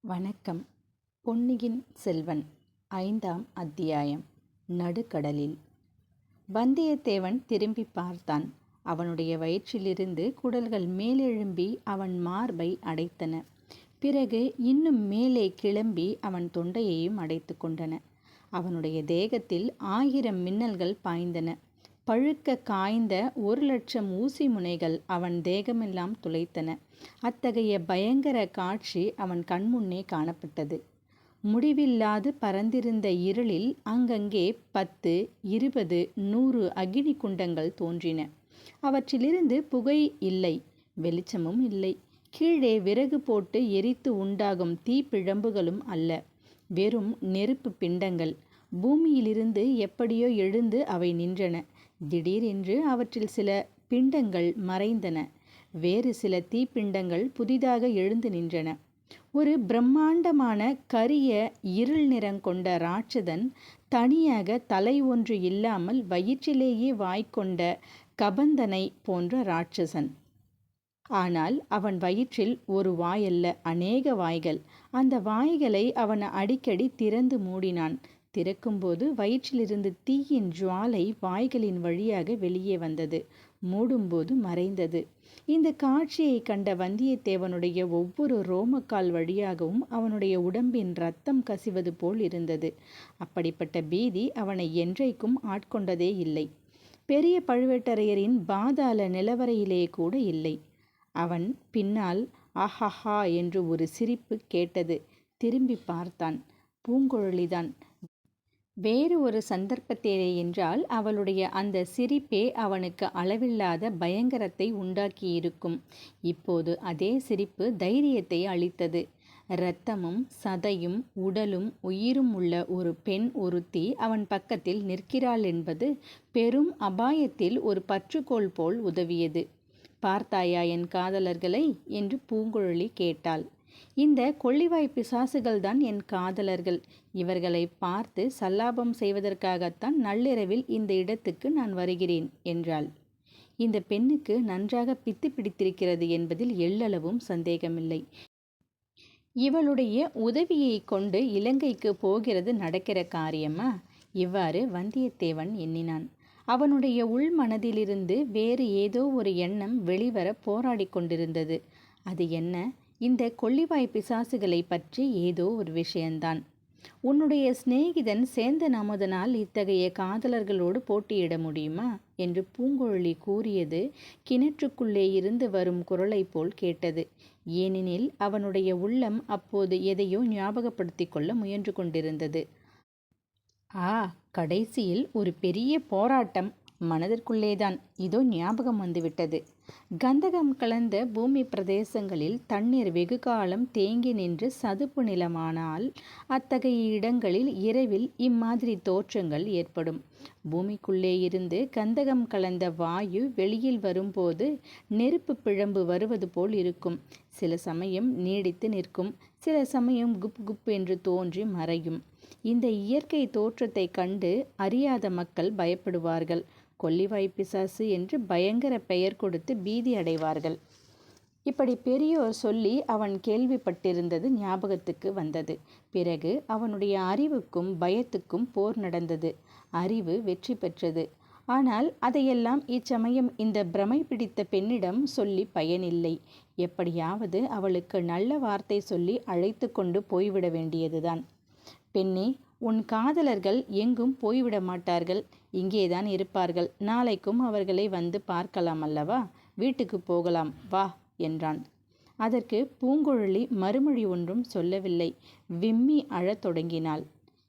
வணக்கம். பொன்னியின் செல்வன் 5ஆம் அத்தியாயம். நடுக்கடலில். வந்தியத்தேவன் திரும்பி பார்த்தான். அவனுடைய வயிற்றிலிருந்து குடல்கள் மேலெழும்பி அவன் மார்பை அடைத்தன. பிறகு இன்னும் மேலே கிளம்பி அவன் தொண்டையையும் அடைத்து கொண்டன. அவனுடைய தேகத்தில் 1000 மின்னல்கள் பாய்ந்தன. பழுக்க காய்ந்த 1,00,000 ஊசி முனைகள் அவன் தேகமெல்லாம் துளைத்தன. அத்தகைய பயங்கர காட்சி அவன் கண்முன்னே காணப்பட்டது. முடிவில்லாது பரந்திருந்த இருளில் அங்கங்கே 10, 20, 100 அக்கினி குண்டங்கள் தோன்றின. அவற்றிலிருந்து புகை இல்லை, வெளிச்சமும் இல்லை. கீழே விறகு போட்டு எரித்து உண்டாகும் தீப்பிழம்புகளும் அல்ல, வெறும் நெருப்பு பிண்டங்கள். பூமியிலிருந்து எப்படியோ எழுந்து அவை நின்றன. திடீரென்று அவற்றில் சில பிண்டங்கள் மறைந்தன. வேறு சில தீப்பிண்டங்கள் புதிதாக எழுந்து நின்றன. ஒரு பிரம்மாண்டமான கரிய இருள் நிறங்கொண்ட ராட்சதன், தனியாக தலை ஒன்று இல்லாமல் வயிற்றிலேயே வாய்க்கொண்ட கபந்தனை போன்ற ராட்சசன். ஆனால் அவன் வயிற்றில் ஒரு வாயல்ல, அநேக வாய்கள். அந்த வாய்களை அவன் அடிக்கடி திறந்து மூடினான். திறக்கும்போது வயிற்றிலிருந்து தீயின் ஜுவாலை வாய்களின் வழியாக வெளியே வந்தது. மூடும்போது மறைந்தது. இந்த காட்சியை கண்ட வந்தியத்தேவனுடைய ஒவ்வொரு ரோமக்கால் வழியாகவும் அவனுடைய உடம்பின் இரத்தம் கசிவது போல் இருந்தது. அப்படிப்பட்ட பீதி அவனை என்றைக்கும் ஆட்கொண்டதே இல்லை. பெரிய பழுவேட்டரையரின் பாதாள நிலவரையிலே கூட இல்லை. அவன் பின்னால் ஆஹாஹா என்று ஒரு சிரிப்பு கேட்டது. திரும்பி பார்த்தான். பூங்குழலிதான். வேறு ஒரு சந்தர்ப்பத்திலே என்றால் அவளுடைய அந்த சிரிப்பே அவனுக்கு அளவில்லாத பயங்கரத்தை உண்டாக்கியிருக்கும். இப்போது அதே சிரிப்பு தைரியத்தை அளித்தது. இரத்தமும் சதையும் உடலும் உயிரும் உள்ள ஒரு பெண் ஒருத்தி அவன் பக்கத்தில் நிற்கிறாள் என்பது பெரும் அபாயத்தில் ஒரு பற்றுக்கோள் போல் உதவியது. பார்த்தாயா என் காதலர்களை என்று பூங்குழலி கேட்டாள். இந்த கொள்ளிவாய் பிசாசுகள்தான் என் காதலர்கள். இவர்களை பார்த்து சல்லாபம் செய்வதற்காகத்தான் நள்ளிரவில் இந்த இடத்துக்கு நான் வருகிறேன் என்றாள். இந்த பெண்ணுக்கு நன்றாக பித்து பிடித்திருக்கிறது என்பதில் எள்ளளவும் சந்தேகமில்லை. இவளுடைய உதவியை கொண்டு இலங்கைக்கு போகிறது நடக்கிற காரியமா? இவ்வாறு வந்தியத்தேவன் எண்ணினான். அவனுடைய உள்மனதிலிருந்து வேறு ஏதோ ஒரு எண்ணம் வெளிவர போராடி கொண்டிருந்தது. அது என்ன? இந்த கொள்ளிவாய் பிசாசுகளை பற்றி ஏதோ ஒரு விஷயந்தான். உன்னுடைய சிநேகிதன் சேந்தன் அமுதனால் இத்தகைய காதலர்களோடு போட்டியிட முடியுமா என்று பூங்குழலி கூறியது கிணற்றுக்குள்ளே இருந்து வரும் குரலை போல் கேட்டது. ஏனெனில் அவனுடைய உள்ளம் அப்போது எதையோ ஞாபகப்படுத்தி கொள்ள முயன்று கொண்டிருந்தது. கடைசியில் ஒரு பெரிய போராட்டம் மனதிற்குள்ளேதான். இதோ ஞாபகம் வந்துவிட்டது. கந்தகம் கலந்த பூமி பிரதேசங்களில் தண்ணீர் வெகு காலம் தேங்கி நின்று சதுப்பு நிலமானால் அத்தகைய இடங்களில் இரவில் இம்மாதிரி தோற்றங்கள் ஏற்படும். பூமிக்குள்ளே இருந்து கந்தகம் கலந்த வாயு வெளியில் வரும்போது நெருப்பு பிழம்பு வருவது போல் இருக்கும். சில சமயம் நீடித்து நிற்கும், சில சமயம் குப் குப் என்று தோன்றி மறையும். இந்த இயற்கை தோற்றத்தை கண்டு அறியாத மக்கள் பயப்படுவார்கள். கொள்ளிவாய் பிசாசு என்று பயங்கர பெயர் கொடுத்து பீதி அடைவார்கள். இப்படி பெரியோர் சொல்லி அவன் கேள்விப்பட்டிருந்தது ஞாபகத்துக்கு வந்தது. பிறகு அவனுடைய அறிவுக்கும் பயத்துக்கும் போர் நடந்தது. அறிவு வெற்றி பெற்றது. ஆனால் அதையெல்லாம் இச்சமயம் இந்த பிரமை பிடித்த பெண்ணிடம் சொல்லி பயனில்லை. எப்படியாவது அவளுக்கு நல்ல வார்த்தை சொல்லி அழைத்து கொண்டு போய்விட வேண்டியதுதான். பெண்ணே, உன் காதலர்கள் எங்கும் போய்விட மாட்டார்கள், இங்கேதான் இருப்பார்கள். நாளைக்கும் அவர்களை வந்து பார்க்கலாம் அல்லவா? வீட்டுக்கு போகலாம், வா என்றான். அதற்கு பூங்குழலி மறுமொழி ஒன்றும் சொல்லவில்லை. விம்மி அழத் தொடங்கினாள்.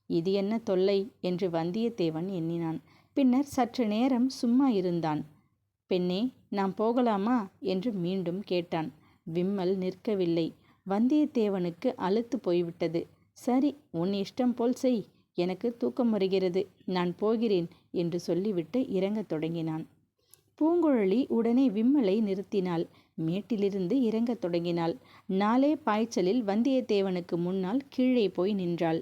இது என்ன தொல்லை என்று வந்தியத்தேவன் எண்ணினான். பின்னர் சற்று நேரம் சும்மா இருந்தான். பெண்ணே, நாம் போகலாமா என்று மீண்டும் கேட்டான். விம்மல் நிற்கவில்லை. வந்தியத்தேவனுக்கு அலுத்து போய்விட்டது. சரி, உன் இஷ்டம் போல் செய், எனக்கு தூக்கம் வருகிறது, நான் போகிறேன் என்று சொல்லிவிட்டு இறங்கத் தொடங்கினான். பூங்குழலி உடனே விம்மலை நிறுத்தினாள். மேட்டிலிருந்து இறங்கத் தொடங்கினாள். நாளே பாய்ச்சலில் வந்தியத்தேவனுக்கு முன்னால் கீழே போய் நின்றாள்.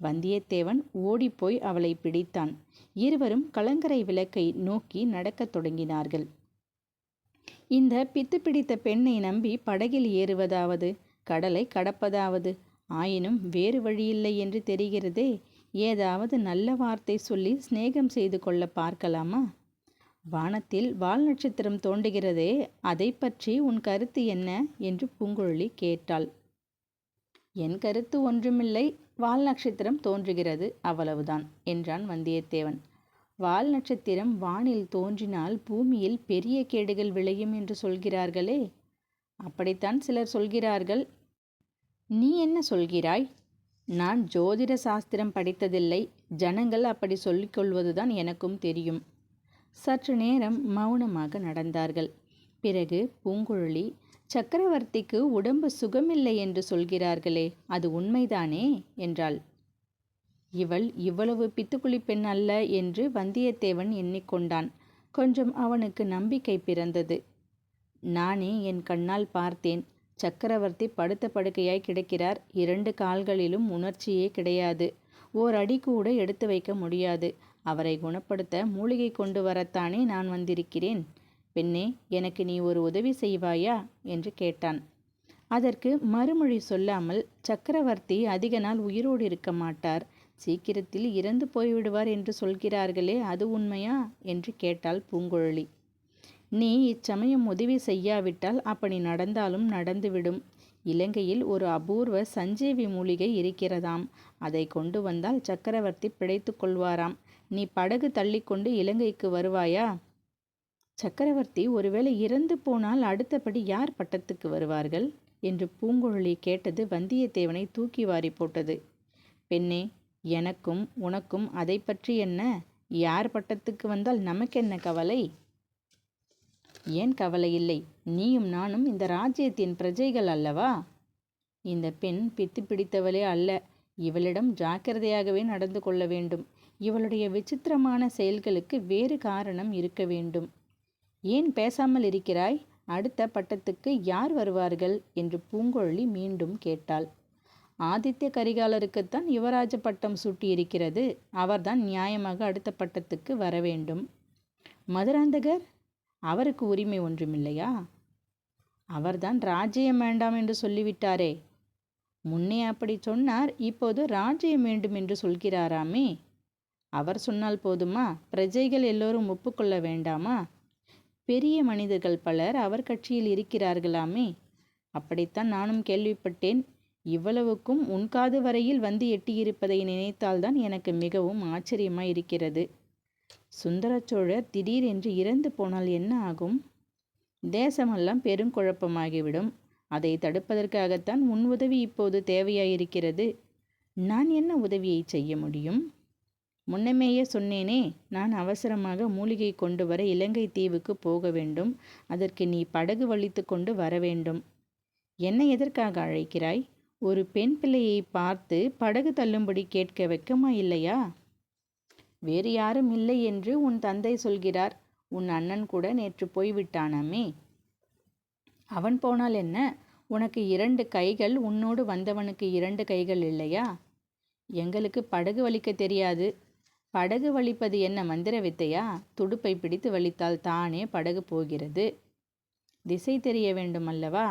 வந்தியத்தேவன் ஓடிப்போய் அவளை பிடித்தான். இருவரும் கலங்கரை விளக்கை நோக்கி நடக்கத் தொடங்கினார்கள். இந்த பித்து பிடித்த பெண்ணை நம்பி படகில் ஏறுவதாவது, கடலை கடப்பதாவது, ஆயினும் வேறு வழியில்லை என்று தெரிகிறதே. ஏதாவது நல்ல வார்த்தை சொல்லி சிநேகம் செய்து கொள்ள பார்க்கலாமா? வானத்தில் வால் நட்சத்திரம் தோன்றுகிறதே, அதை பற்றி உன் கருத்து என்ன என்று பூங்குழலி கேட்டாள். என் கருத்து ஒன்றுமில்லை, வால் நட்சத்திரம் தோன்றுகிறது, அவ்வளவுதான் என்றான் வந்தியத்தேவன். வால் நட்சத்திரம் வானில் தோன்றினால் பூமியில் பெரிய கேடுகள் விளையும் என்று சொல்கிறார்களே. அப்படித்தான் சிலர் சொல்கிறார்கள். நீ என்ன சொல்கிறாய்? நான் ஜோதிட சாஸ்திரம் படித்ததில்லை. ஜனங்கள் அப்படி சொல்லிக்கொள்வதுதான் எனக்கும் தெரியும். சற்று நேரம் மௌனமாக நடந்தார்கள். பிறகு பூங்குழலி, சக்கரவர்த்திக்கு உடம்பு சுகமில்லை என்று சொல்கிறார்களே, அது உண்மைதானே என்றாள். இவள் இவ்வளவு பித்துக்குளி பெண் அல்ல என்று வந்தியத்தேவன் எண்ணிக்கொண்டான். கொஞ்சம் அவனுக்கு நம்பிக்கை பிறந்தது. நானே என் கண்ணால் பார்த்தேன். சக்கரவர்த்தி படுத்த படுக்கையாய் கிடக்கிறார். 2 கால்களிலும் உணர்ச்சியே கிடையாது. ஓர் அடி கூட எடுத்து வைக்க முடியாது. அவரை குணப்படுத்த மூலிகை கொண்டு வரத்தானே நான் வந்திருக்கிறேன். பெண்ணே, எனக்கு நீ ஒரு உதவி செய்வாயா என்று கேட்டான். அதற்கு மறுமொழி சொல்லாமல், சக்கரவர்த்தி அதிக நாள் உயிரோடு இருக்க மாட்டார், சீக்கிரத்தில் இறந்து போய்விடுவார் என்று சொல்கிறார்களே, அது உண்மையா என்று கேட்டாள் பூங்குழலி. நீ இச்சமயம் உதவி செய்யாவிட்டால் அப்படி நடந்தாலும் நடந்துவிடும். இலங்கையில் ஒரு அபூர்வ சஞ்சீவி மூலிகை இருக்கிறதாம். அதை கொண்டு வந்தால் சக்கரவர்த்தி பிழைத்து கொள்வாராம். நீ படகு தள்ளிக்கொண்டு இலங்கைக்கு வருவாயா? சக்கரவர்த்தி ஒருவேளை இறந்து போனால் அடுத்தபடி யார் பட்டத்துக்கு வருவார்கள் என்று பூங்குழலி கேட்டது வந்தியத்தேவனை தூக்கி வாரி போட்டது. பெண்ணே, எனக்கும் உனக்கும் அதை பற்றி என்ன? யார் பட்டத்துக்கு வந்தால் நமக்கென்ன கவலை? ஏன் கவலை இல்லை? நீயும் நானும் இந்த ராஜ்யத்தின் பிரஜைகள் அல்லவா? இந்த பெண் பித்து பிடித்தவளே அல்ல. இவளிடம் ஜாக்கிரதையாகவே நடந்து கொள்ள வேண்டும். இவளுடைய விசித்திரமான செயல்களுக்கு வேறு காரணம் இருக்க வேண்டும். ஏன் பேசாமல் இருக்கிறாய்? அடுத்த பட்டத்துக்கு யார் வருவார்கள் என்று பூங்குழலி மீண்டும் கேட்டாள். ஆதித்ய கரிகாலருக்குத்தான் யுவராஜ பட்டம் சூட்டியிருக்கிறது. அவர்தான் நியாயமாக அடுத்த பட்டத்துக்கு வர வேண்டும். மதுராந்தகர், அவருக்கு உரிமை ஒன்றுமில்லையா? அவர்தான் ராஜ்யம் வேண்டாம் என்று சொல்லிவிட்டாரே. முன்னே அப்படி சொன்னார், இப்போது ராஜ்யம் வேண்டும் என்று சொல்கிறாராமே. அவர் சொன்னால் போதுமா? பிரஜைகள் எல்லோரும் ஒப்புக்கொள்ள வேண்டாமா? பெரிய மனிதர்கள் பலர் அவர் கட்சியில் இருக்கிறார்களாமே. அப்படித்தான் நானும் கேள்விப்பட்டேன். இவ்வளவுக்கும் உன் காது வரையில் வந்து எட்டியிருப்பதை நினைத்தால்தான் எனக்கு மிகவும் ஆச்சரியமாயிருக்கிறது. சுந்தரச்சோழர் திடீரென்று இறந்து போனால் என்ன ஆகும்? தேசமெல்லாம் பெருங்குழப்பமாகிவிடும். அதை தடுப்பதற்காகத்தான் உன் உதவி இப்போது தேவையாயிருக்கிறது. நான் என்ன உதவியை செய்ய முடியும்? முன்னமேயே சொன்னேனே, நான் அவசரமாக மூலிகை கொண்டு வர இலங்கை தீவுக்கு போக வேண்டும். அதற்கு நீ படகு வலித்து கொண்டு வர வேண்டும். என்னை எதற்காக அழைக்கிறாய்? ஒரு பெண் பிள்ளையை பார்த்து படகு தள்ளும்படி கேட்க வெட்கமா இல்லையா? வேறு யாரும் இல்லை என்று உன் தந்தை சொல்கிறார். உன் அண்ணன் கூட நேற்று போய்விட்டானாமே. அவன் போனால் என்ன? உனக்கு 2 கைகள், உன்னோடு வந்தவனுக்கு 2 கைகள் இல்லையா? எங்களுக்கு படகு வலிக்க தெரியாது. படகு வலிப்பது என்ன மந்திர வித்தையா? துடுப்பை பிடித்து வலித்தால் தானே படகு போகிறது. திசை தெரிய வேண்டும் அல்லவா?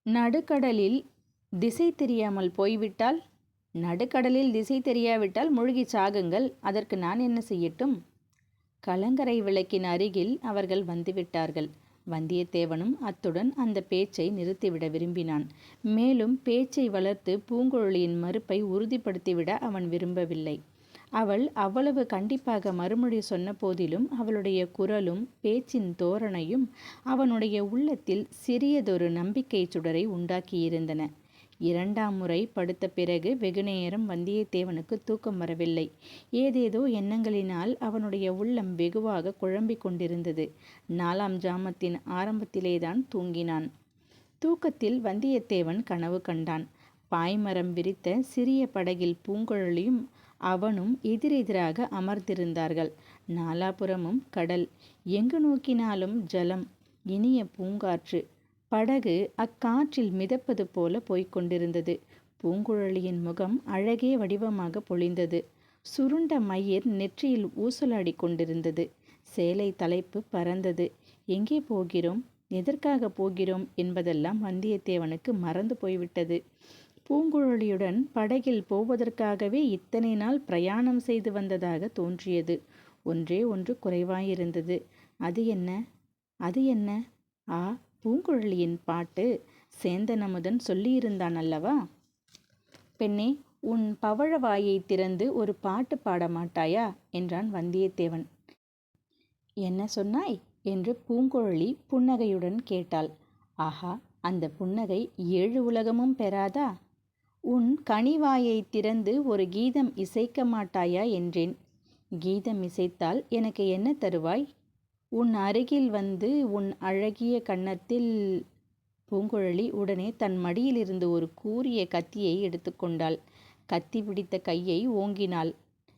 நடுக்கடலில் திசை தெரியாமல் போய்விட்டால்? நடுக்கடலில் திசை தெரியாவிட்டால் மூழ்கி சாகுங்கள். அதற்கு நான் என்ன செய்யட்டும்? கலங்கரை விளக்கின் அருகில் அவர்கள் வந்துவிட்டார்கள். வந்தியத்தேவனும் அத்துடன் அந்த பேச்சை நிறுத்திவிட விரும்பினான். மேலும் பேச்சை வளர்த்து பூங்குழலியின் மறுப்பை உறுதிப்படுத்திவிட அவன் விரும்பவில்லை. அவள் அவ்வளவு கண்டிப்பாக மறுமொழி சொன்ன போதிலும் அவளுடைய குரலும் பேச்சின் தோரணையும் அவனுடைய உள்ளத்தில் சிறியதொரு நம்பிக்கை சுடரை உண்டாக்கியிருந்தன. 2ஆம் முறை படுத்த பிறகு வெகுநேரம் வந்தியத்தேவனுக்கு தூக்கம் வரவில்லை. ஏதேதோ எண்ணங்களினால் அவனுடைய உள்ளம் வெகுவாக குழம்பிக் கொண்டிருந்தது. 4ஆம் ஜாமத்தின் ஆரம்பத்திலேதான் தூங்கினான். தூக்கத்தில் வந்தியத்தேவன் கனவு கண்டான். பாய்மரம் விரித்த சிறிய படகில் பூங்குழலியும் அவனும் எதிரெதிராக அமர்ந்திருந்தார்கள். நாலாபுறமும் கடல், எங்கு நோக்கினாலும் ஜலம், இனிய பூங்காற்று. படகு அக்காற்றில் மிதப்பது போல போய்கொண்டிருந்தது. பூங்குழலியின் முகம் அழகே வடிவமாக பொழிந்தது. சுருண்ட மயிர் நெற்றியில் ஊசலாடி கொண்டிருந்தது. சேலை தலைப்பு பறந்தது. எங்கே போகிறோம்? எதற்காக போகிறோம் என்பதெல்லாம் வந்தியத்தேவனுக்கு மறந்து போய்விட்டது. பூங்குழலியுடன் படகில் போவதற்காகவே இத்தனை நாள் பிரயாணம் செய்து வந்ததாக தோன்றியது. ஒன்றே ஒன்று குறைவாயிருந்தது. அது என்ன? அது என்ன? ஆ, பூங்குழலியின் பாட்டு. சேந்தன் அமுதன் சொல்லியிருந்தான் அல்லவா? பெண்ணே, உன் பவழ வாயை திறந்து ஒரு பாட்டு பாட மாட்டாயா என்றான் வந்தியத்தேவன். என்ன சொன்னாய் என்று பூங்குழலி புன்னகையுடன் கேட்டாள். ஆஹா, அந்த புன்னகை 7 உலகமும் பெறாதா? உன் கனிவாயை திறந்து ஒரு கீதம் இசைக்க மாட்டாயா என்றேன். கீதம் இசைத்தால் எனக்கு என்ன தருவாய்? உன் அருகில் வந்து உன் அழகிய கன்னத்தில். பூங்குழலி உடனே தன் மடியிலிருந்து ஒரு கூரிய கத்தியை எடுத்துக்கொண்டாள். கத்தி பிடித்த கையை ஓங்கினாள்.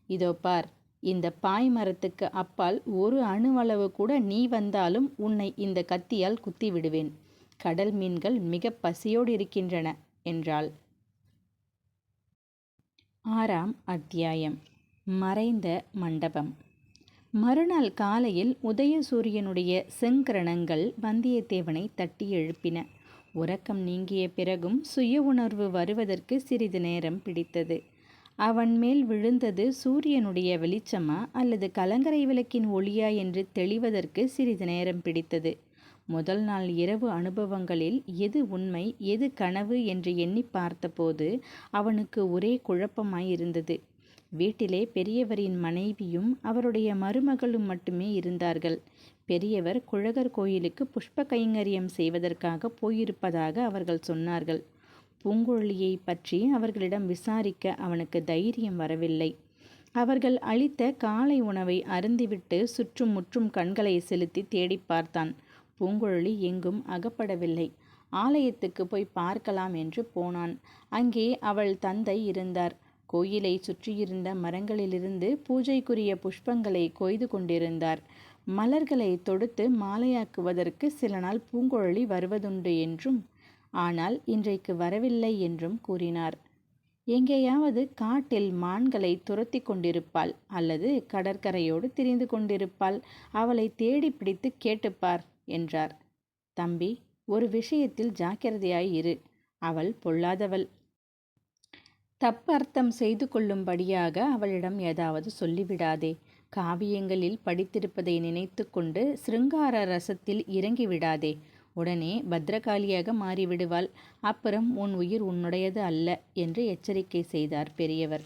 இதோ பார், இந்த பாய் மரத்துக்கு அப்பால் ஒரு அணுவளவு கூட நீ வந்தாலும் உன்னை இந்த கத்தியால் குத்தி விடுவேன். கடல் மீன்கள் மிக பசியோடு இருக்கின்றன என்றாள். 6ஆம் அத்தியாயம். மறைந்த மண்டபம். மறுநாள் காலையில் உதயசூரியனுடைய செங்கிரணங்கள் வந்தியத்தேவனை தட்டி எழுப்பின. உறக்கம் நீங்கிய பிறகும் சுய உணர்வு வருவதற்கு சிறிது நேரம் பிடித்தது. அவன் மேல் விழுந்தது சூரியனுடைய வெளிச்சமா அல்லது கலங்கரை விளக்கின் ஒளியா என்று தெளிவதற்கு சிறிது நேரம் பிடித்தது. முதல் நாள் இரவு அனுபவங்களில் எது உண்மை எது கனவு என்று எண்ணி பார்த்தபோது அவனுக்கு ஒரே குழப்பமாயிருந்தது. வீட்டிலே பெரியவரின் மனைவியும் அவருடைய மருமகளும் மட்டுமே இருந்தார்கள். பெரியவர் குழகர் கோயிலுக்கு புஷ்ப கைங்கரியம் செய்வதற்காக போயிருப்பதாக அவர்கள் சொன்னார்கள். பூங்குழலியை பற்றி அவர்களிடம் விசாரிக்க அவனுக்கு தைரியம் வரவில்லை. அவர்கள் அளித்த காலை உணவை அருந்திவிட்டு சுற்றும் முற்றும் கண்களை செலுத்தி தேடி பார்த்தான். பூங்குழலி எங்கும் அகப்படவில்லை. ஆலயத்துக்கு போய் பார்க்கலாம் என்று போனான். அங்கே அவள் தந்தை இருந்தார். கோயிலை சுற்றியிருந்த மரங்களிலிருந்து பூஜைக்குரிய புஷ்பங்களை கொய்து கொண்டிருந்தார். மலர்களை தொடுத்து மாலையாக்குவதற்கு சில நாள் பூங்குழலி வருவதுண்டு என்றும், ஆனால் இன்றைக்கு வரவில்லை என்றும் கூறினார். எங்கேயாவது காட்டில் மான்களை துரத்தி கொண்டிருப்பாள் அல்லது கடற்கரையோடு திரிந்து கொண்டிருப்பாள். அவளை தேடி பிடித்து கேட்டுப்பார் என்றார். தம்பி, ஒரு விஷயத்தில் ஜாக்கிரதையாய் இரு. அவள் பொல்லாதவள். தப்பர்த்தம் செய்து கொள்ளும்படியாக அவளிடம் ஏதாவது சொல்லிவிடாதே. காவியங்களில் படித்திருப்பதை நினைத்து கொண்டு சிருங்கார ரசத்தில் இறங்கிவிடாதே. உடனே பத்ரகாளியாக மாறிவிடுவாள். அப்புறம் உன் உயிர் உன்னுடையது அல்ல என்று எச்சரிக்கை செய்தார் பெரியவர்.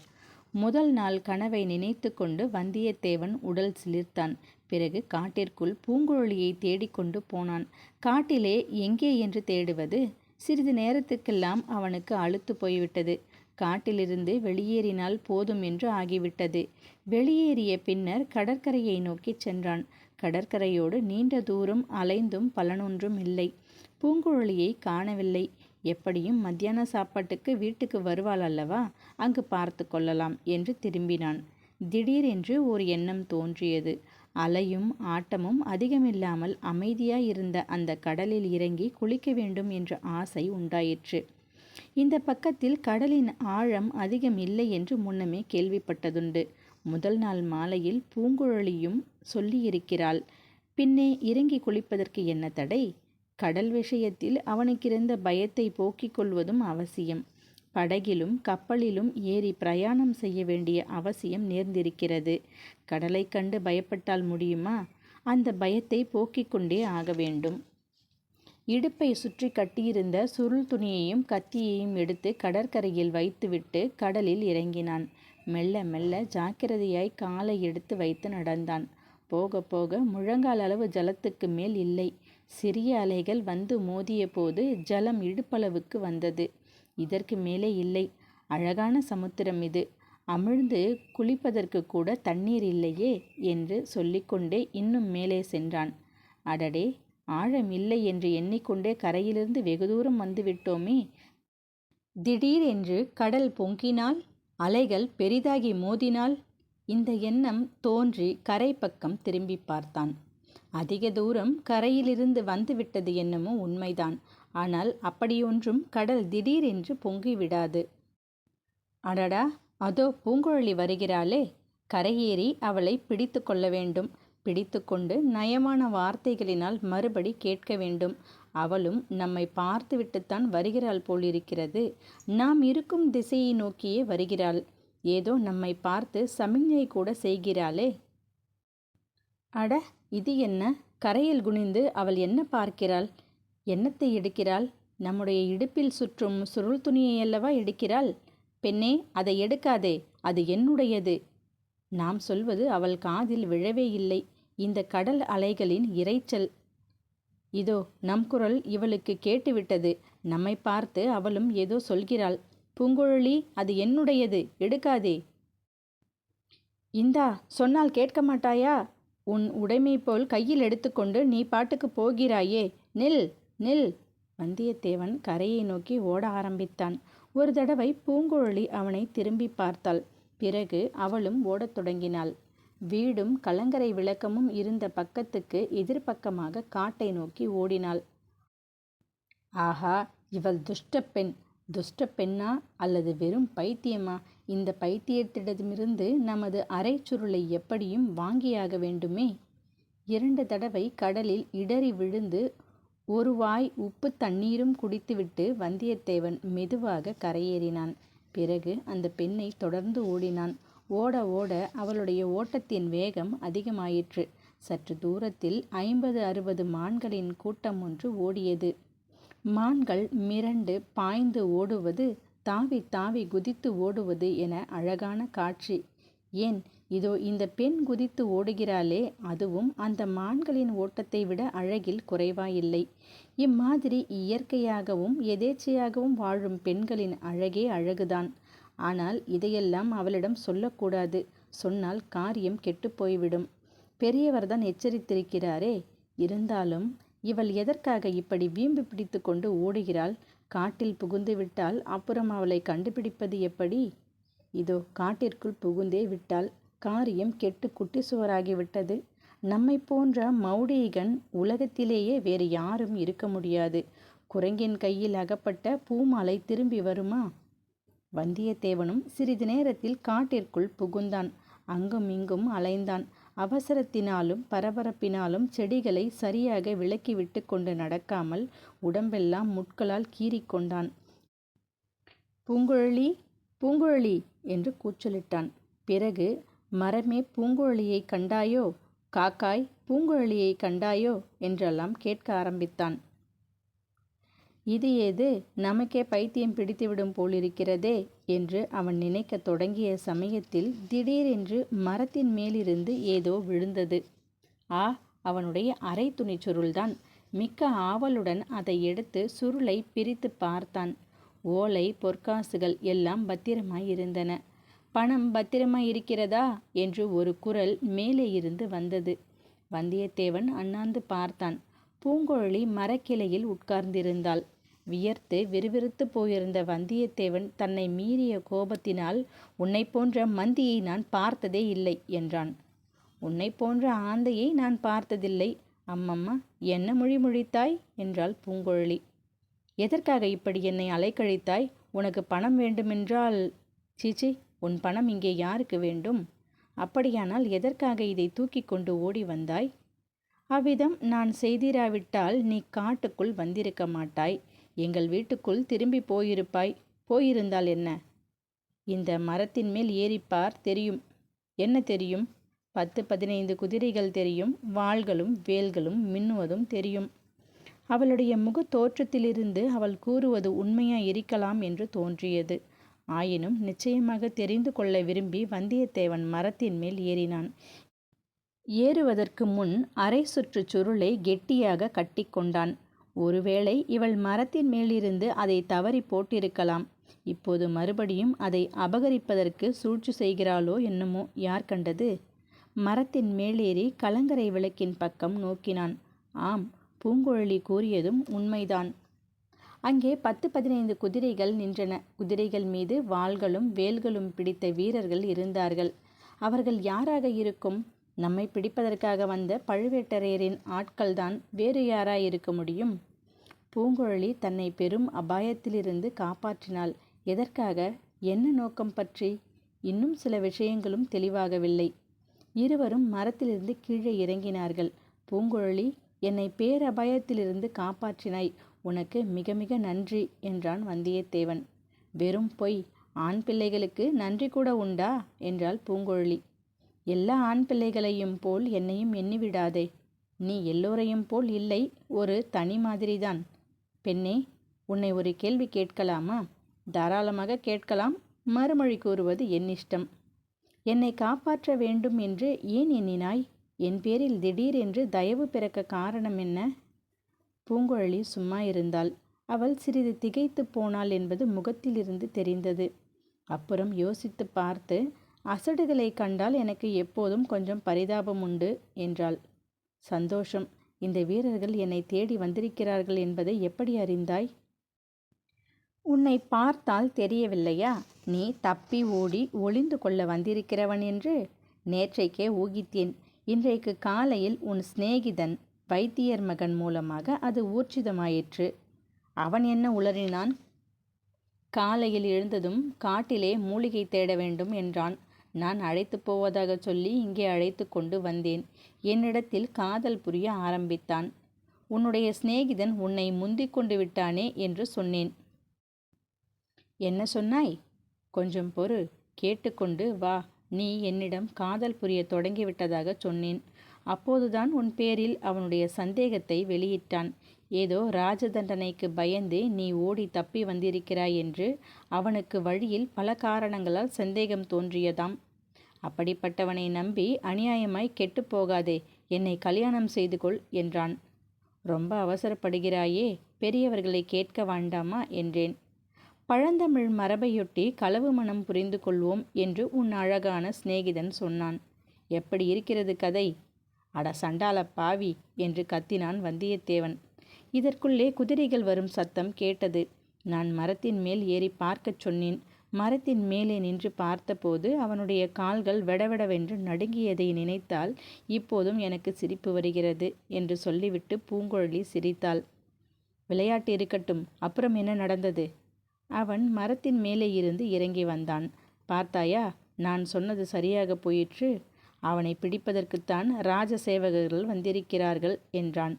முதல் நாள் கனவை நினைத்து கொண்டு வந்தியத்தேவன் உடல் சிலிர்த்தான். பிறகு காட்டிற்குள் பூங்குழலியை தேடிக்கொண்டு போனான். காட்டிலே எங்கே என்று தேடுவது? சிறிது நேரத்துக்கெல்லாம் அவனுக்கு அலுத்து போய்விட்டது. காட்டிலிருந்து வெளியேறினால் போதும் என்று ஆகிவிட்டது. வெளியேறிய பின்னர் கடற்கரையை நோக்கி சென்றான். கடற்கரையோடு நீண்ட தூரம் அலைந்தும் பலனொன்றும் இல்லை. பூங்குழலியை காணவில்லை. எப்படியும் மத்தியான சாப்பாட்டுக்கு வீட்டுக்கு வருவாள் அல்லவா, அங்கு பார்த்து கொள்ளலாம் என்று திரும்பினான். திடீரென்று ஒரு எண்ணம் தோன்றியது. அலையும் ஆட்டமும் அதிகமில்லாமல் அமைதியாயிருந்த அந்த கடலில் இறங்கி குளிக்க வேண்டும் என்ற ஆசை உண்டாயிற்று. இந்த பக்கத்தில் கடலின் ஆழம் அதிகம் இல்லை என்று முன்னமே கேள்விப்பட்டதுண்டு. முதல் நாள் மாலையில் பூங்குழலியும் சொல்லியிருக்கிறாள். பின்னே இறங்கி குளிப்பதற்கு என்ன தடை? கடல் விஷயத்தில் அவனுக்கிருந்த பயத்தை போக்கிக் கொள்வதும் அவசியம். படகிலும் கப்பலிலும் ஏறி பிரயாணம் செய்ய வேண்டிய அவசியம் நேர்ந்திருக்கிறது. கடலை கண்டு பயப்பட்டால் முடியுமா? அந்த பயத்தை போக்கிக் கொண்டே ஆக வேண்டும். இடுப்பை சுற்றி கட்டியிருந்த சுருள் துணியையும் கத்தியையும் எடுத்து கடற்கரையில் வைத்துவிட்டு கடலில் இறங்கினான். மெல்ல மெல்ல ஜாக்கிரதையாய் காலை எடுத்து வைத்து நடந்தான். போக போக முழங்கால் அளவு ஜலத்துக்கு மேல் இல்லை. சிறிய அலைகள் வந்து மோதிய போது ஜலம் இடுப்பளவுக்கு வந்தது. இதற்கு மேலே இல்லை. அழகான சமுத்திரம் இது. அமிழ்ந்து குளிப்பதற்கு கூட தண்ணீர் இல்லையே என்று சொல்லிக்கொண்டே இன்னும் மேலே சென்றான். அடடே, ஆழம் இல்லை என்று எண்ணிக்கொண்டே கரையிலிருந்து வெகு தூரம் வந்துவிட்டோமே. திடீரென்று கடல் பொங்கினால், அலைகள் பெரிதாகி மோதினால்? இந்த எண்ணம் தோன்றி கரை பக்கம் திரும்பி பார்த்தான். அதிக தூரம் கரையிலிருந்து வந்துவிட்டது என்னமோ உண்மைதான். ஆனால் அப்படியொன்றும் கடல் திடீரென்று பொங்கிவிடாது. அடடா, அதோ பூங்குழலி வருகிறாளே! கரையேறி அவளை பிடித்து கொள்ள வேண்டும். பிடித்துக்கொண்டு நயமான வார்த்தைகளினால் மறுபடி கேட்க வேண்டும். அவளும் நம்மை பார்த்துவிட்டுத்தான் வருகிறாள் போலிருக்கிறது. நாம் இருக்கும் திசையை நோக்கியே வருகிறாள். ஏதோ நம்மை பார்த்து சமிஞ்ஞை கூட செய்கிறாளே. அட, இது என்ன? கரையில் குனிந்து அவள் என்ன பார்க்கிறாள்? என்னத்தை எடுக்கிறாள்? நம்முடைய இடுப்பில் சுற்றும் சுருள் துணியையல்லவா எடுக்கிறாள். பெண்ணே, அதை எடுக்காதே, அது என்னுடையது. நாம் சொல்வது அவள் காதில் விழவே இல்லை. இந்த கடல் அலைகளின் இரைச்சல். இதோ நம் குரல் இவளுக்கு கேட்டுவிட்டது. நம்மை பார்த்து அவளும் ஏதோ சொல்கிறாள். பூங்குழலி, அது என்னுடையது, எடுக்காதே. இந்தா, சொன்னால் கேட்க மாட்டாயா? உன் உடைமை போல் கையில் எடுத்துக்கொண்டு நீ பாட்டுக்கு போகிறாயே. நில், நில். வந்தியத்தேவன் கரையை நோக்கி ஓட ஆரம்பித்தான். ஒரு தடவை பூங்குழலி அவனை திரும்பி பார்த்தாள். பிறகு அவளும் ஓடத் தொடங்கினாள். வீடும் கலங்கரை விளக்கமும் இருந்த பக்கத்துக்கு எதிர்பக்கமாக காட்டை நோக்கி ஓடினாள். ஆஹா, இவள் துஷ்ட பெண். துஷ்ட பெண்ணா அல்லது வெறும் பைத்தியமா? இந்த பைத்தியத்திடமிருந்து நமது அரை சுருளை எப்படியும் வாங்கியாக வேண்டுமே. 2 தடவை கடலில் இடறி விழுந்து ஒரு வாய் உப்பு தண்ணீரும் குடித்துவிட்டு வந்தியத்தேவன் மெதுவாக கரையேறினான். பிறகு அந்த பெண்ணை தொடர்ந்து ஓடினான். ஓட ஓட அவளுடைய ஓட்டத்தின் வேகம் அதிகமாயிற்று. சற்று தூரத்தில் 50-60 மான்களின் கூட்டம் ஒன்று ஓடியது. மான்கள் மிரண்டு பாய்ந்து ஓடுவது, தாவி தாவி குதித்து ஓடுவது என அழகான காட்சி. ஏன், இதோ இந்த பெண் குதித்து ஓடுகிறாளே, அதுவும் அந்த மான்களின் ஓட்டத்தை விட அழகில் குறைவாயில்லை. இம்மாதிரி இயற்கையாகவும் எதேச்சையாகவும் வாழும் பெண்களின் அழகே அழகுதான். ஆனால் இதையெல்லாம் அவளிடம் சொல்லக்கூடாது. சொன்னால் காரியம் கெட்டுப்போய்விடும். பெரியவர்தான் எச்சரித்திருக்கிறாரே. இருந்தாலும் இவள் எதற்காக இப்படி வீம்பு பிடித்து கொண்டு ஓடுகிறாள்? காட்டில் புகுந்து விட்டால் அப்புறம் அவளை கண்டுபிடிப்பது எப்படி? இதோ காட்டிற்குள் புகுந்தே விட்டாள். காரியம் கெட்டு குட்டி சுவராகிவிட்டது. நம்மை போன்ற மௌடீகன் உலகத்திலேயே வேறு யாரும் இருக்க முடியாது. குரங்கின் கையில் அகப்பட்ட பூமாலை திரும்பி வருமா? வந்தியத்தேவனும் சிறிது நேரத்தில் காட்டிற்குள் புகுந்தான். அங்கும் இங்கும் அலைந்தான். அவசரத்தினாலும் பரபரப்பினாலும் செடிகளை சரியாக விலக்கிவிட்டு கொண்டு நடக்காமல் உடம்பெல்லாம் முட்களால் கீறிக்கொண்டான். பூங்குழலி, பூங்குழலி என்று கூச்சலிட்டான். பிறகு, மரமே பூங்குழலியை கண்டாயோ? காக்காய், பூங்குழலியை கண்டாயோ என்றெல்லாம் கேட்க ஆரம்பித்தான். இது ஏது? நமக்கே பைத்தியம் பிடித்துவிடும் போலிருக்கிறதே என்று அவன் நினைக்க தொடங்கிய சமயத்தில் திடீரென்று மரத்தின் மேலிருந்து ஏதோ விழுந்தது. ஆ, அவனுடைய அரை துணி சுருள்தான். மிக்க ஆவலுடன் அதை எடுத்து சுருளை பிரித்து பார்த்தான். ஓலை, பொற்காசுகள் எல்லாம் பத்திரமாய் இருந்தன. பணம் பத்திரமாய் இருக்கிறதா என்று ஒரு குரல் மேலே இருந்து வந்தது. வந்தியத்தேவன் அண்ணாந்து பார்த்தான். பூங்குழலி மரக்கிளையில் உட்கார்ந்திருந்தாள். வியர்த்து விறுவிறுத்து போயிருந்த வந்தியத்தேவன் தன்னை மீறிய கோபத்தினால், உன்னை போன்ற மந்தியை நான் பார்த்ததே இல்லை என்றான். உன்னை போன்ற ஆந்தையை நான் பார்த்ததில்லை. அம்மம்மா, என்ன மொழி மொழித்தாய் என்றாள் பூங்குழலி. எதற்காக இப்படி என்னை அலைக்கழித்தாய்? உனக்கு பணம் வேண்டுமென்றால்... சீச்சி, உன் பணம் இங்கே யாருக்கு வேண்டும்? அப்படியானால் எதற்காக இதை தூக்கி கொண்டு ஓடி வந்தாய்? அவ்விதம் நான் செய்திராவிட்டால் நீ காட்டுக்குள் வந்திருக்க மாட்டாய். எங்கள் வீட்டுக்குள் திரும்பி போயிருப்பாய். போயிருந்தால் என்ன? இந்த மரத்தின் மேல் ஏறிப்பார், தெரியும். என்ன தெரியும்? 10-15 குதிரைகள் தெரியும். வாள்களும் வேல்களும் மின்னுவதும் தெரியும். அவளுடைய முக தோற்றத்திலிருந்து அவள் கூறுவது உண்மையாய் இருக்கலாம் என்று தோன்றியது. ஆயினும் நிச்சயமாக தெரிந்து கொள்ள விரும்பி வந்தியத்தேவன் மரத்தின் மேல் ஏறினான். ஏறுவதற்கு முன் அரை சுற்று சுருளை கெட்டியாக கட்டி கொண்டான். ஒருவேளை இவள் மரத்தின் மேலிருந்து அதை தவறி போட்டிருக்கலாம். இப்போது மறுபடியும் அதை அபகரிப்பதற்கு சூழ்ச்சி செய்கிறாளோ என்னமோ, யார் கண்டது? மரத்தின் மேலேறி கலங்கரை விளக்கின் பக்கம் நோக்கினான். ஆம், பூங்குழலி கூறியதும் உண்மைதான். அங்கே 10-15 குதிரைகள் நின்றன. குதிரைகள் மீது வாள்களும் வேல்களும் பிடித்த வீரர்கள் இருந்தார்கள். அவர்கள் யாராக இருக்கும்? நம்மை பிடிப்பதற்காக வந்த பழுவேட்டரையரின் ஆட்கள்தான். வேறு யாராயிருக்க முடியும்? பூங்குழலி தன்னை பெரும் அபாயத்திலிருந்து காப்பாற்றினாள். எதற்காக? என்ன நோக்கம் பற்றி? இன்னும் சில விஷயங்களும் தெளிவாகவில்லை. இருவரும் மரத்திலிருந்து கீழே இறங்கினார்கள். பூங்குழலி, என்னை பேரபாயத்திலிருந்து காப்பாற்றினாய், உனக்கு மிக மிக நன்றி என்றான் வந்தியத்தேவன். வெறும் பொய், ஆண் பிள்ளைகளுக்கு நன்றி கூட உண்டா என்றாள் பூங்குழலி. எல்லா ஆண் பிள்ளைகளையும் போல் என்னையும் எண்ணிவிடாதே. நீ எல்லோரையும் போல் இல்லை, ஒரு தனி மாதிரிதான். பெண்ணே, உன்னை ஒரு கேள்வி கேட்கலாமா? தாராளமாக கேட்கலாம். மறுமொழி கூறுவது என் இஷ்டம். என்னை காப்பாற்ற வேண்டும் என்று ஏன் எண்ணினாய்? என் பேரில் திடீரென்று தயவு பிறக்க காரணம் என்ன? பூங்குழலி சும்மா இருந்தாள். அவள் சிறிது திகைத்து போனாள் என்பது முகத்திலிருந்து தெரிந்தது. அப்புறம் யோசித்து பார்த்து, அசடுகளை கண்டால் எனக்கு எப்போதும் கொஞ்சம் பரிதாபம் உண்டு என்றாள். சந்தோஷம். இந்த வீரர்கள் என்னை தேடி வந்திருக்கிறார்கள் என்பதை எப்படி அறிந்தாய்? உன்னை பார்த்தால் தெரியவில்லையா? நீ தப்பி ஓடி ஒளிந்து கொள்ள வந்திருக்கிறவன் என்று நேற்றைக்கே ஊகித்தேன். இன்றைக்கு காலையில் உன் சிநேகிதன் வைத்தியர் மகன் மூலமாக அது ஊர்ஜிதமாயிற்று. அவன் என்ன உளறினான்? காலையில் எழுந்ததும் காட்டிலே மூலிகை தேட வேண்டும் என்றான். நான் அழைத்து போவதாக சொல்லி இங்கே அழைத்து கொண்டு வந்தேன். என்னிடத்தில் காதல் புரிய ஆரம்பித்தான். உன்னுடைய சிநேகிதன் உன்னை முந்திக் கொண்டு விட்டானே என்று சொன்னேன். என்ன சொன்னாய்? கொஞ்சம் பொறு, கேட்டுக்கொண்டு வா. நீ என்னிடம் காதல் புரிய தொடங்கிவிட்டதாக சொன்னேன். அப்போதுதான் உன் பேரில் அவனுடைய சந்தேகத்தை வெளியிட்டான். ஏதோ ராஜதண்டனைக்கு பயந்து நீ ஓடி தப்பி வந்திருக்கிறாய் என்று அவனுக்கு வழியில் பல காரணங்களால் சந்தேகம் தோன்றியதாம். அப்படிப்பட்டவனை நம்பி அநியாயமாய் கெட்டு போகாதே, என்னை கல்யாணம் செய்து கொள் என்றான். ரொம்ப அவசரப்படுகிறாயே, பெரியவர்களை கேட்க வேண்டாமா என்றேன். பழந்தமிழ் மரபையொட்டி களவு மனம் புரிந்து கொள்வோம் என்று உன் அழகான சிநேகிதன் சொன்னான். எப்படி இருக்கிறது கதை? அட சண்டால பாவி என்று கத்தினான் வந்தியத்தேவன். இதற்குள்ளே குதிரைகள் வரும் சத்தம் கேட்டது. நான் மரத்தின் மேல் ஏறி பார்க்கச் சொன்னேன். மரத்தின் மேலே நின்று பார்த்தபோது அவனுடைய கால்கள் வெடவெடவென்று நடுங்கியதை நினைத்தால் இப்போதும் எனக்கு சிரிப்பு வருகிறது என்று சொல்லிவிட்டு பூங்குழலி சிரித்தாள். விளையாட்டு இருக்கட்டும், அப்புறம் என்ன நடந்தது? அவன் மரத்தின் மேலே இருந்து இறங்கி வந்தான். பார்த்தாயா, நான் சொன்னது சரியாக போயிற்று. அவனை பிடிப்பதற்குத்தான் ராஜ சேவகர்கள் வந்திருக்கிறார்கள் என்றான்.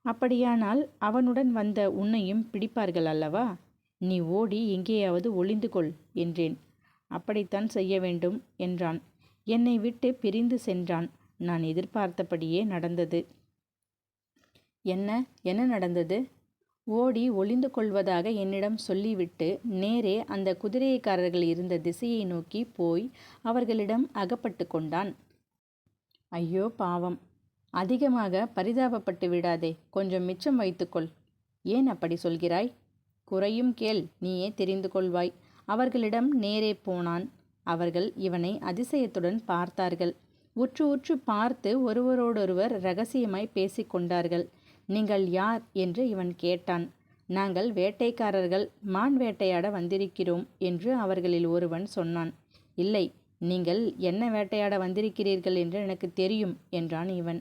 அப்படியானால் அவனுடன் வந்த உன்னையும் பிடிப்பார்கள் அல்லவா? நீ ஓடி எங்கேயாவது ஒளிந்து கொள் என்றேன். அப்படித்தான் செய்ய வேண்டும் என்றான். என்னை விட்டு பிரிந்து சென்றான். நான் எதிர்பார்த்தபடியே நடந்தது. என்ன என்ன நடந்தது? ஓடி ஒளிந்து கொள்வதாக என்னிடம் சொல்லிவிட்டு நேரே அந்த குதிரைக்காரர்கள் இருந்த திசையை நோக்கி போய் அவர்களிடம் அகப்பட்டு கொண்டான். ஐயோ பாவம்! அதிகமாக பரிதாபப்பட்டு விடாதே, கொஞ்சம் மிச்சம் வைத்துக்கொள். ஏன் அப்படி சொல்கிறாய்? குறையும் கேள், நீயே தெரிந்து கொள்வாய். அவர்களிடம் நேரே போனான். அவர்கள் இவனை அதிசயத்துடன் பார்த்தார்கள். உற்று உற்று பார்த்து ஒருவரோடொருவர் இரகசியமாய் பேசிக்கொண்டார்கள். நீங்கள் யார் என்று இவன் கேட்டான். நாங்கள் வேட்டைக்காரர்கள், மான் வேட்டையாட வந்திருக்கிறோம் என்று அவர்களில் ஒருவன் சொன்னான். இல்லை, நீங்கள் என்ன வேட்டையாட வந்திருக்கிறீர்கள் என்று எனக்கு தெரியும் என்றான் இவன்.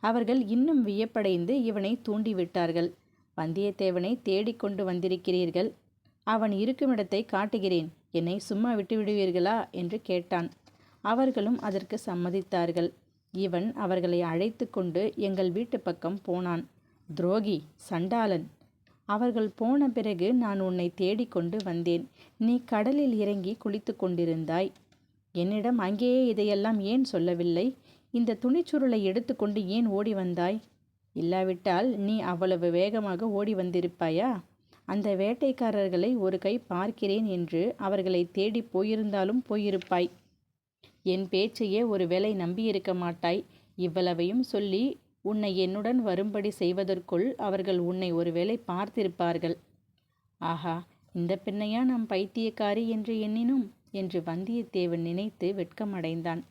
அவர்கள் இன்னும் வியப்படைந்து இவனை தூண்டிவிட்டார்கள். வந்தியத்தேவனை தேடிக்கொண்டு வந்திருக்கிறீர்கள். அவன் இருக்குமிடத்தை காட்டுகிறேன். என்னை சும்மா விட்டுவிடுவீர்களா என்று கேட்டான். அவர்களும் அதற்கு சம்மதித்தார்கள். இவன் அவர்களை அழைத்து கொண்டு எங்கள் வீட்டு பக்கம் போனான். துரோகி, சண்டாளன்! அவர்கள் போன பிறகு நான் உன்னை தேடிக்கொண்டு வந்தேன். நீ கடலில் இறங்கி குளித்து கொண்டிருந்தாய். என்னிடம் அங்கேயே இதையெல்லாம் ஏன் சொல்லவில்லை? இந்த துணிச்சுருளை எடுத்துக்கொண்டு ஏன் ஓடி வந்தாய்? இல்லாவிட்டால் நீ அவ்வளவு வேகமாக ஓடி வந்திருப்பாயா? அந்த வேட்டைக்காரர்களை ஒரு கை பார்க்கிறேன் என்று அவர்களை தேடி போயிருந்தாலும் போயிருப்பாய். என் பேச்சையே ஒரு வேளை நம்பியிருக்க மாட்டாய். இவ்வளவையும் சொல்லி உன்னை என்னுடன் வரும்படி செய்வதற்குள் அவர்கள் உன்னை ஒருவேளை பார்த்திருப்பார்கள். ஆஹா, இந்த பெண்ணையா நாம் பைத்தியக்காரி என்று எண்ணினோம் என்று வந்தியத்தேவன் நினைத்து வெட்கமடைந்தான்.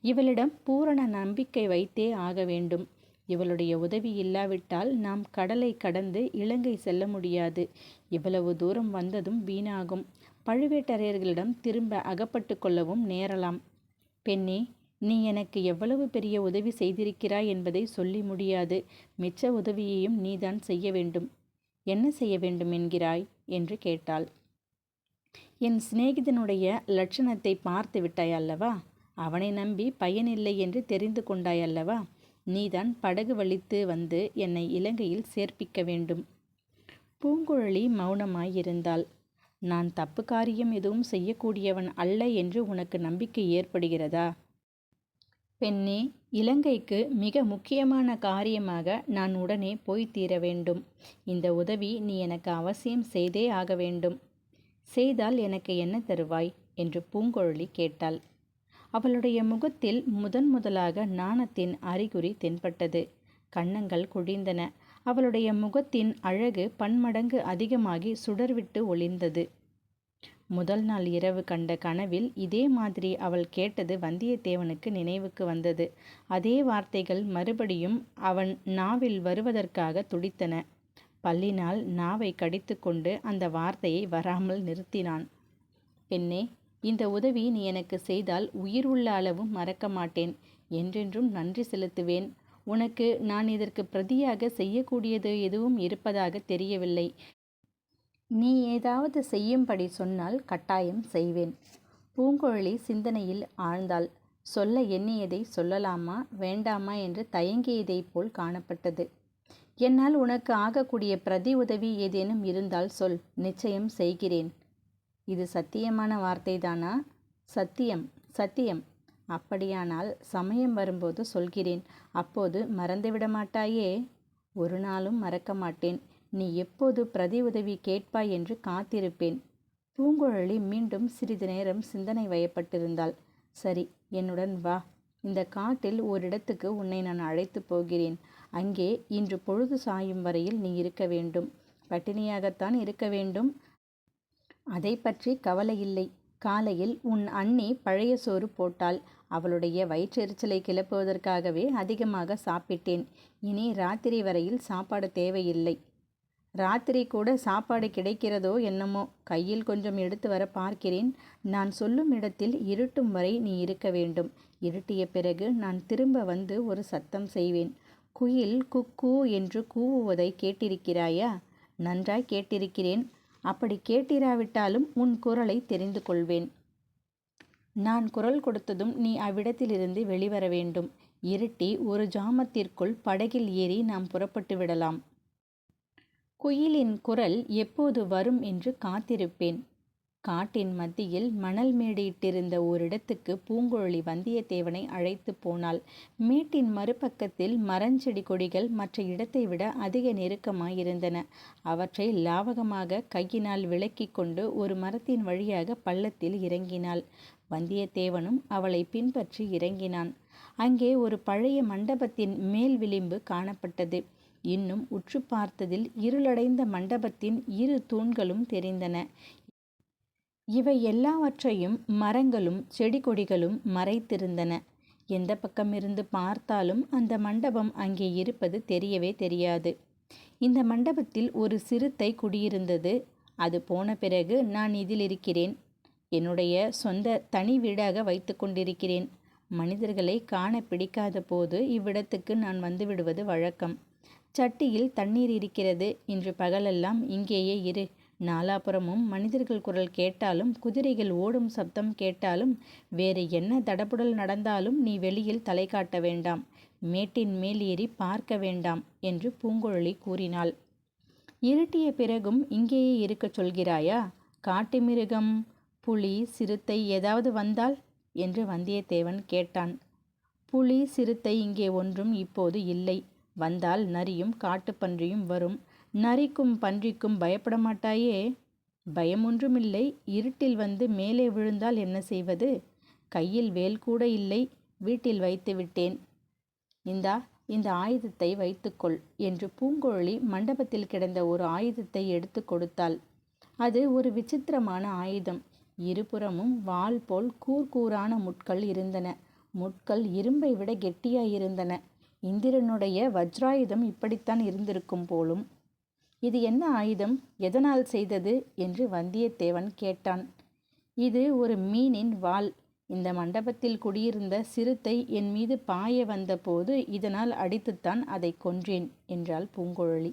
இவளிடம் பூரண நம்பிக்கை வைத்தே ஆக வேண்டும். இவளுடைய உதவி இல்லாவிட்டால் நாம் கடலை கடந்து இலங்கை செல்ல முடியாது. இவ்வளவு தூரம் வந்ததும் வீணாகும். பழுவேட்டரையர்களிடம் திரும்ப அகப்பட்டு கொள்ளவும் நேரலாம். பெண்ணே, நீ எனக்கு எவ்வளவு பெரிய உதவி செய்திருக்கிறாய் என்பதை சொல்லி முடியாது. மிச்ச உதவியையும் நீதான் செய்ய வேண்டும். என்ன செய்ய வேண்டும் என்கிறாய் என்று கேட்டாள். என் சிநேகிதனுடைய லட்சணத்தை பார்த்து விட்டாய் அல்லவா? அவனை நம்பி பயனில்லை என்று தெரிந்து கொண்டாய் அல்லவா? நீதான் படகு வலித்து வந்து என்னை இலங்கையில் சேர்ப்பிக்க வேண்டும். பூங்குழலி மௌனமாயிருந்தாள். நான் தப்பு காரியம் எதுவும் செய்யக்கூடியவன் அல்ல என்று உனக்கு நம்பிக்கை ஏற்படுகிறதா? பெண்ணே, இலங்கைக்கு மிக முக்கியமான காரியமாக நான் உடனே போய் தீர வேண்டும். இந்த உதவி நீ எனக்கு அவசியம் செய்தே ஆக வேண்டும். செய்தால் எனக்கு என்ன தருவாய் என்று பூங்குழலி கேட்டாள். அவளுடைய முகத்தில் முதலாக நாணத்தின் அறிகுறி தென்பட்டது. கன்னங்கள் குழிந்தன. அவளுடைய முகத்தின் அழகு பன்மடங்கு அதிகமாகி சுடர்விட்டு ஒளிர்ந்தது. முதல் நாள் இரவு கண்ட கனவில் இதே மாதிரி அவள் கேட்டது வந்தியத்தேவனுக்கு நினைவுக்கு வந்தது. அதே வார்த்தைகள் மறுபடியும் அவன் நாவில் வருவதற்காக துடித்தன. பல்லினால் நாவை கடித்து கொண்டு அந்த வார்த்தையை வராமல் நிறுத்தினான். பெண்ணே, இந்த உதவி நீ எனக்கு செய்தால் உயிர் உள்ள அளவும் மறக்க மாட்டேன். என்றென்றும் நன்றி செலுத்துவேன். உனக்கு நான் இதற்கு பிரதியாக செய்யக்கூடியது எதுவும் இருப்பதாக தெரியவில்லை. நீ ஏதாவது செய்யும்படி சொன்னால் கட்டாயம் செய்வேன். பூங்குழலி சிந்தனையில் ஆழ்ந்தாள். சொல்ல எண்ணியதை சொல்லலாமா வேண்டாமா என்று தயங்கியதைப் போல் காணப்பட்டது. என்னால் உனக்கு ஆகக்கூடிய பிரதி உதவி ஏதேனும் இருந்தால் சொல், நிச்சயம் செய்கிறேன். இது சத்தியமான வார்த்தைதானா? சத்தியம், சத்தியம். அப்படியானால் சமயம் வரும்போது சொல்கிறேன். அப்போது மறந்துவிட மாட்டாயே? ஒரு நாளும் மறக்க மாட்டேன். நீ எப்போது பிரதி உதவி கேட்பாய் என்று காத்திருப்பேன். பூங்குழலி மீண்டும் சிறிது நேரம் சிந்தனை வயப்பட்டிருந்தாள். சரி, என்னுடன் வா. இந்த காட்டில் ஓரிடத்துக்கு உன்னை நான் அழைத்து போகிறேன். அங்கே இன்று பொழுது சாயும் வரையில் நீ இருக்க வேண்டும். பட்டினியாகத்தான் இருக்க வேண்டும். அதை பற்றி கவலையில்லை. காலையில் உன் அண்ணி பழைய சோறு போட்டாள். அவளுடைய வயிற்றெரிச்சலை கிளப்புவதற்காகவே அதிகமாக சாப்பிட்டேன். இனி ராத்திரி வரையில் சாப்பாடு தேவையில்லை. ராத்திரி கூட சாப்பாடு கிடைக்கிறதோ என்னமோ. கையில் கொஞ்சம் எடுத்து வர பார்க்கிறேன். நான் சொல்லும் இடத்தில் இருட்டும் வரை நீ இருக்க வேண்டும். இருட்டிய பிறகு நான் திரும்ப வந்து ஒரு சத்தம் செய்வேன். குயில் குக்கூ என்று கூவுவதை கேட்டிருக்கிறாயா? நன்றாய் கேட்டிருக்கிறேன். அப்படி கேட்டிராவிட்டாலும் உன் குரலை தெரிந்து கொள்வேன். நான் குரல் கொடுத்ததும் நீ அவ்விடத்திலிருந்து வெளிவர வேண்டும். இருட்டி ஒரு ஜாமத்திற்குள் படகில் ஏறி நாம் புறப்பட்டு விடலாம். குயிலின் குரல் எப்போது வரும் என்று காத்திருப்பேன். காட்டின் மத்தியில் மணல் மேடையிட்டிருந்த ஓரிடத்துக்கு பூங்குழலி வந்தியத்தேவனை அழைத்து போனாள். மேட்டின் மறுபக்கத்தில் மரஞ்செடி கொடிகள் மற்ற இடத்தை விட அதிக நெருக்கமாயிருந்தன. அவற்றை லாவகமாக கையினால் விலக்கி கொண்டு ஒரு மரத்தின் வழியாக பள்ளத்தில் இறங்கினாள். வந்தியத்தேவனும் அவளை பின்பற்றி இறங்கினான். அங்கே ஒரு பழைய மண்டபத்தின் மேல் விளிம்பு காணப்பட்டது. இன்னும் உற்று பார்த்ததில் இருளடைந்த மண்டபத்தின் இரு தூண்களும் தெரிந்தன. இவை எல்லாவற்றையும் மரங்களும் செடி கொடிகளும் மறைத்திருந்தன. எந்த பக்கமிருந்து பார்த்தாலும் அந்த மண்டபம் அங்கே இருப்பது தெரியவே தெரியாது. இந்த மண்டபத்தில் ஒரு சிறுத்தை குடியிருந்தது. அது போன பிறகு நான் இதில் இருக்கிறேன். என்னுடைய சொந்த தனி வீடாக வைத்து கொண்டிருக்கிறேன். மனிதர்களை காண பிடிக்காத போது இவ்விடத்துக்கு நான் வந்துவிடுவது வழக்கம். சட்டியில் தண்ணீர் இருக்கிறது. இன்று பகலெல்லாம் இங்கேயே இரு. நாலாபுறமும் மனிதர்கள் குரல் கேட்டாலும் குதிரைகள் ஓடும் சப்தம் கேட்டாலும் வேறு என்ன தடபுடல் நடந்தாலும் நீ வெளியில் தலை காட்ட வேண்டாம். மேட்டின் மேல் ஏறி பார்க்க வேண்டாம் என்று பூங்குழலி கூறினாள். இருட்டிய பிறகும் இங்கேயே இருக்கச் சொல்கிறாயா? காட்டு மிருகம், புலி, சிறுத்தை ஏதாவது வந்தால் என்று வந்தியத்தேவன் கேட்டான். புலி, சிறுத்தை இங்கே ஒன்றும் இப்போது இல்லை. வந்தால் நரியும் காட்டுப்பன்றியும் வரும். நரிக்கும் பன்றிக்கும் பயப்பட மாட்டாயே? பயம் ஒன்றுமில்லை. இருட்டில் வந்து மேலே விழுந்தால் என்ன செய்வது? கையில் வேல் கூட இல்லை. வீட்டில் வைத்து விட்டேன். இந்த ஆயுதத்தை வைத்துக்கொள் என்று பூங்குழலி மண்டபத்தில் கிடந்த ஒரு ஆயுதத்தை எடுத்து கொடுத்தாள். அது ஒரு விசித்திரமான ஆயுதம். இருபுறமும் வாள் போல் கூர்கூரான முட்கள் இருந்தன. முட்கள் இரும்பை விட கெட்டியாயிருந்தன. இந்திரனுடைய வஜ்ராயுதம் இப்படித்தான் இருந்திருக்கும் போலும். இது என்ன ஆயுதம்? எதனால் செய்தது என்று வந்தியத்தேவன் கேட்டான். இது ஒரு மீனின் வால். இந்த மண்டபத்தில் குடியிருந்த சிறுத்தை என் மீது பாய வந்த போது இதனால் அடித்துத்தான் அதை கொன்றேன் என்றாள் பூங்குழலி.